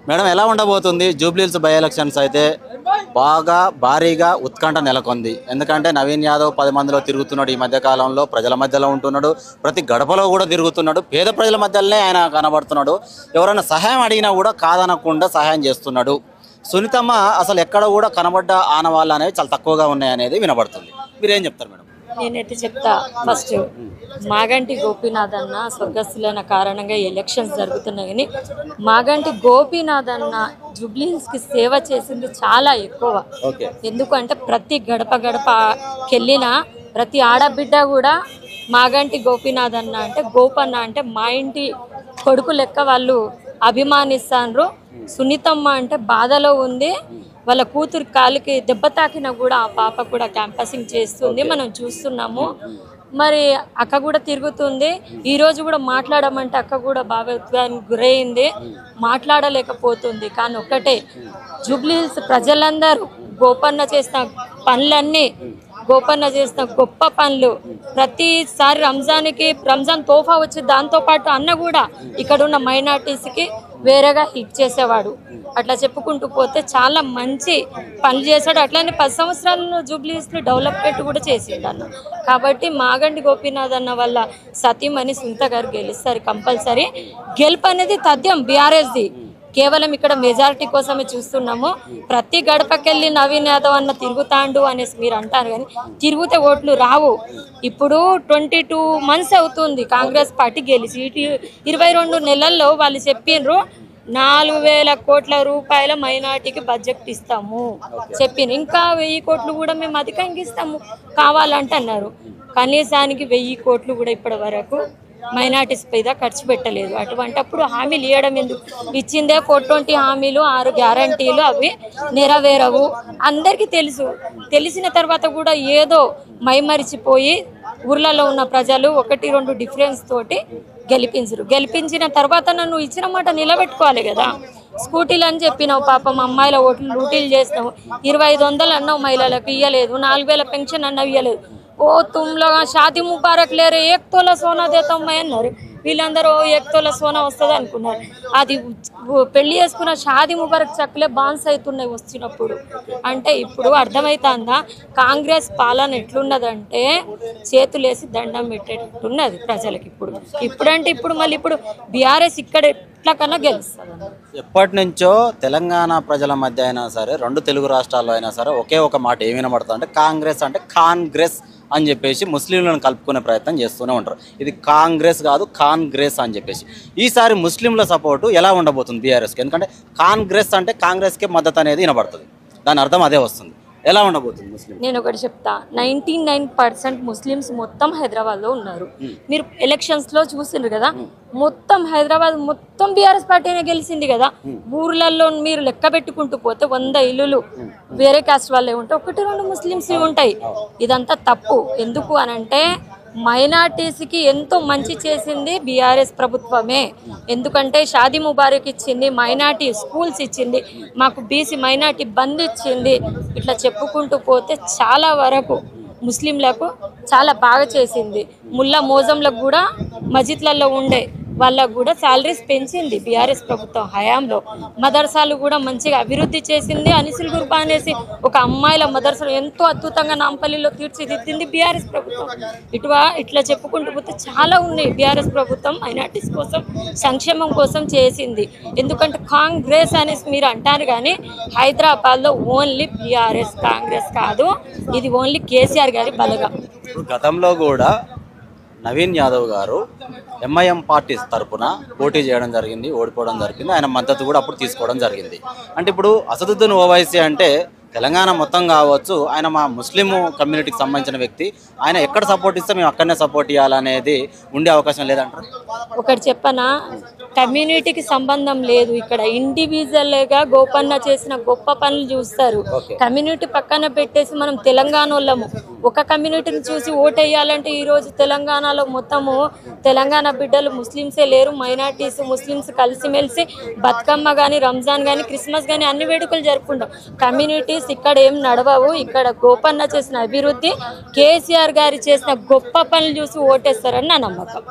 Madam ఎలా ఉండబోతుంది Jubilee Hills by elections అయితే బాగా భారీగా ఉత్కంఠ నెలకొంది. ఎందుకంటే నవీన్ యాదవ్ 10 మందిలో తిరుగుతున్నాడు. ఈ మధ్య కాలంలో ప్రజల మధ్యలో ఉంటున్నాడు. ప్రతి గడపలో కూడా తిరుగుతున్నాడు. పేద ప్రజల మధ్యలోనే ఆయన కనబడుతున్నాడు. ఎవరైనా సహాయం అడిగినా కూడా కాదనకుండా సహాయం చేస్తున్నాడు. సునీతమ్మ అసలు ఎక్కడ కూడా కనబడ్డ ఆనవాళ్ళు అనేవి చాలా తక్కువగా ఉన్నాయనేది వినబడుతుంది. మీరేం చెప్తారు మేడం? నేనైతే చెప్తా. ఫస్ట్ మాగంటి గోపీనాథ్ అన్న స్వర్గస్థులైన కారణంగా ఎలక్షన్స్ జరుగుతున్నాయి, కానీ మాగంటి గోపీనాథ్ అన్న జూబ్లీహిల్స్కి సేవ చేసింది చాలా ఎక్కువ. ఎందుకంటే ప్రతి గడప గడపకెళ్ళిన ప్రతి ఆడబిడ్డ కూడా మాగంటి గోపీనాథ్ అన్న అంటే గోపన్న అంటే మా ఇంటి కొడుకు లెక్క వాళ్ళు అభిమానిస్తాన్రు. సునీతమ్మ అంటే బాధలో ఉంది, వాళ్ళ కూతురు కాలికి దెబ్బ తాకినా కూడా ఆ పాప కూడా క్యాంపసింగ్ చేస్తుంది, మనం చూస్తున్నాము. మరి అక్క కూడా తిరుగుతుంది. ఈరోజు కూడా మాట్లాడమంటే అక్క కూడా భావోద్వేగానికి గురైంది, మాట్లాడలేకపోతుంది. కానీ ఒక్కటే, జూబ్లీహిల్స్ ప్రజలందరూ గోపన్న చేసిన పనులన్నీ, గోపన్న చేసిన గొప్ప పనులు, ప్రతిసారి రంజాన్ తోఫా వచ్చి దాంతోపాటు అన్న కూడా ఇక్కడ ఉన్న మైనార్టీస్కి వేరేగా హెల్ప్ చేసేవాడు. అట్లా చెప్పుకుంటూ పోతే చాలా మంచి పనులు చేశాడు. అట్లానే 10 సంవత్సరాలలో జూబ్లీహిల్స్లో డెవలప్మెంట్ కూడా చేసిండు అన్న. కాబట్టి మాగంటి గోపీనాథ్ అన్న వల్ల సతీమణి సునీత గారు గెలుస్తారు కంపల్సరీ. గెలుపు అనేది తథ్యం బీఆర్ఎస్ది. కేవలం ఇక్కడ మెజారిటీ కోసమే చూస్తున్నాము. ప్రతి గడపకెళ్ళి నవీన్ యాదవ్ అన్న తిరుగుతాండు అనేసి మీరు అంటారు, కానీ తిరుగుతే ఓట్లు రావు. ఇప్పుడు 22 మంత్స్ అవుతుంది కాంగ్రెస్ పార్టీ గెలిచి. 22 నెలల్లో వాళ్ళు చెప్పిండ్రు 4,000 కోట్ల రూపాయల మైనార్టీకి బడ్జెట్ ఇస్తాము చెప్పిన. ఇంకా 1000 కోట్లు కూడా మేము అధికంగా ఇస్తాము కావాలంటే అన్నారు. కనీసానికి 1000 కోట్లు కూడా ఇప్పటి వరకు మైనార్టీస్ మీద ఖర్చు పెట్టలేదు. అటువంటప్పుడు హామీలు ఇవ్వడం ఎందుకు? ఇచ్చిందే 420 హామీలు, 6 గ్యారంటీలు, అవి నెరవేరవు. అందరికీ తెలుసు. తెలిసిన తర్వాత కూడా ఏదో మైమరిచిపోయి ఊర్లలో ఉన్న ప్రజలు 1-2 డిఫరెన్స్ తోటి గెలిపించిన తర్వాత నన్ను ఇచ్చిన మాట నిలబెట్టుకోవాలి కదా. స్కూటీలు అని చెప్పినావు, పాపం అమ్మాయిల ఓట్లు లూటీలు చేసినావు. 2500 అన్నావు మహిళలకు, ఇవ్వలేదు. 4000 పెన్షన్ అన్నావు, ఇవ్వలేదు. ఓ తుమ్లో షాదీ ముబారక్ లేరు, 1 తోలా సోనా దేతమ్మాయి అన్నారు. వీళ్ళందరూ 1 తోలా సోనా వస్తుంది అనుకున్నారు. అది పెళ్లి చేసుకున్న షాదీ ముబారక్ చక్కలే బాన్స్ అవుతున్నాయి వచ్చినప్పుడు. అంటే ఇప్పుడు అర్థమవుతుందా కాంగ్రెస్ పాలన ఎట్లున్నదంటే చేతులేసి దండం పెట్టేటట్టున్నది ప్రజలకు. ఇప్పుడు మళ్ళీ ఇప్పుడు బీఆర్ఎస్ ఇక్కడ ఎట్లా కన్నా గెలుస్తుంది. ఎప్పటి నుంచో తెలంగాణ ప్రజల మధ్య అయినా సరే, 2 తెలుగు రాష్ట్రాల్లో అయినా సరే ఒకే ఒక మాట ఏమి వినబడుతుంది అంటే కాంగ్రెస్ అని చెప్పేసి ముస్లింలను కలుపుకునే ప్రయత్నం చేస్తూనే ఉంటారు. ఇది కాంగ్రెస్ కాదు, కాంగ్రెస్ అని చెప్పేసి. ఈసారి ముస్లింల సపోర్టు ఎలా ఉండబోతుంది బీఆర్ఎస్కి? ఎందుకంటే కాంగ్రెస్ అంటే కాంగ్రెస్కే మద్దతు అనేది వినబడుతుంది. దాని అర్థం అదే వస్తుంది. ఎలా ఉండబోతుంది ముస్లిం? నేను ఒకటి చెప్తా, 99% ముస్లిమ్స్ మొత్తం హైదరాబాద్లో ఉన్నారు. మీరు ఎలక్షన్స్లో చూసిండ్రు కదా, మొత్తం హైదరాబాద్ మొత్తం బీఆర్ఎస్ పార్టీనే గెలిచింది కదా. ఊర్లలో మీరు లెక్క పెట్టుకుంటూ పోతే 100 ఇల్లులు వేరే కాస్ట్ వాళ్ళే ఉంటాయి, 1-2 ముస్లిమ్స్ ఉంటాయి. ఇదంతా తప్పు. ఎందుకు అనంటే మైనార్టీస్కి ఎంతో మంచి చేసింది బీఆర్ఎస్ ప్రభుత్వమే. ఎందుకంటే షాదీ ముబారక్ ఇచ్చింది, మైనార్టీ స్కూల్స్ ఇచ్చింది, మాకు బీసీ మైనార్టీ బంద్ ఇచ్చింది. ఇట్లా చెప్పుకుంటూ పోతే చాలా వరకు ముస్లింలకు చాలా బాగా చేసింది. ముల్లా మోజంలకు కూడా మస్జిద్లలో ఉండే వాళ్ళకు కూడా శాలరీస్ పెంచింది బీఆర్ఎస్ ప్రభుత్వం హయాంలో. మదర్సాలు కూడా మంచిగా అభివృద్ధి చేసింది. అనిసుల్ గుర్బా అనేసి ఒక అమ్మాయిల మదర్సాలు ఎంతో అద్భుతంగా నాంపల్లిలో తీర్చిదిద్దింది బీఆర్ఎస్ ప్రభుత్వం. ఇట్లా చెప్పుకుంటూ పోతే చాలా ఉన్నాయి బీఆర్ఎస్ ప్రభుత్వం మైనార్టీస్ కోసం, సంక్షేమం కోసం చేసింది. ఎందుకంటే కాంగ్రెస్ అనేసి మీరు అంటారు, కానీ హైదరాబాద్లో ఓన్లీ బీఆర్ఎస్, కాంగ్రెస్ కాదు. ఇది ఓన్లీ కేసీఆర్ గారి బలగం. గతంలో కూడా నవీన్ యాదవ్ గారు ఎంఐఎం పార్టీ తరఫున పోటీ చేయడం జరిగింది, ఓడిపోవడం జరిగింది. ఆయన మద్దతు కూడా అప్పుడు తీసుకోవడం జరిగింది. అంటే ఇప్పుడు అసదుద్దీన్ ఓవైసీ అంటే తెలంగాణ మొత్తం కావచ్చు, ఆయన మా ముస్లిం కమ్యూనిటీకి సంబంధించిన వ్యక్తి. ఆయన ఎక్కడ సపోర్ట్ ఇస్తే మేము అక్కడనే సపోర్ట్ ఇవ్వాలనేది ఉండే అవకాశం లేదంటారు. ఒకటి చెప్పనా, కమ్యూనిటీకి సంబంధం లేదు. ఇక్కడ ఇండివిజువల్గా గోపన్న చేసిన గొప్ప పనులు చూస్తారు. కమ్యూనిటీ పక్కన పెట్టేసి మనం తెలంగాణ వాళ్ళము ఒక కమ్యూనిటీని చూసి ఓటేయాలంటే ఈరోజు తెలంగాణలో మొత్తము తెలంగాణ బిడ్డలు ముస్లిమ్సే లేరు. మైనార్టీస్ ముస్లిమ్స్ కలిసిమెలిసి బతుకమ్మ కానీ, రంజాన్ కానీ, క్రిస్మస్ కానీ అన్ని వేడుకలు జరుపుకుంటాం. కమ్యూనిటీస్ ఇక్కడ ఏం నడవవు. ఇక్కడ గోపన్న చేసిన అభివృద్ధి, కేసీఆర్ గారి చేసిన గొప్ప పనులు చూసి ఓటేస్తారని నా నమ్మకం.